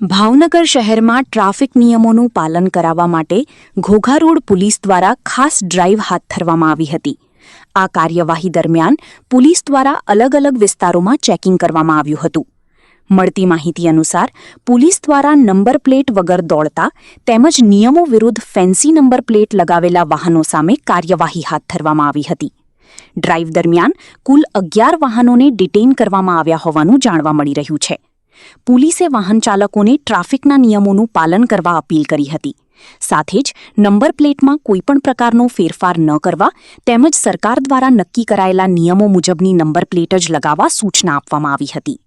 ભાવનગર શહેરમાં ટ્રાફિક નિયમોનું પાલન કરાવવા માટે ઘોઘા રોડ પોલીસ દ્વારા ખાસ ડ્રાઇવ હાથ ધરવામાં આવી હતી. આ કાર્યવાહી દરમિયાન પોલીસ દ્વારા અલગ અલગ વિસ્તારોમાં ચેકિંગ કરવામાં આવ્યું હતું. મળતી માહિતી અનુસાર પોલીસ દ્વારા નંબર પ્લેટ વગર દોડતા તેમજ નિયમો વિરુદ્ધ ફેન્સી નંબર પ્લેટ લગાવેલા વાહનો સામે કાર્યવાહી હાથ ધરવામાં આવી હતી. ડ્રાઇવ દરમિયાન કુલ 11 વાહનોને ડિટેઇન કરવામાં આવ્યા હોવાનું જાણવા મળી રહ્યું છે. પોલીસે વાહન ચાલકોને ટ્રાફિકના નિયમોનું પાલન કરવા અપીલ કરી હતી. સાથે જ નંબર પ્લેટમાં કોઈપણ પ્રકારનો ફેરફાર ન કરવા તેમજ સરકાર દ્વારા નક્કી કરાયેલા નિયમો મુજબની નંબર પ્લેટ જ લગાવવા સૂચના આપવામાં આવી હતી.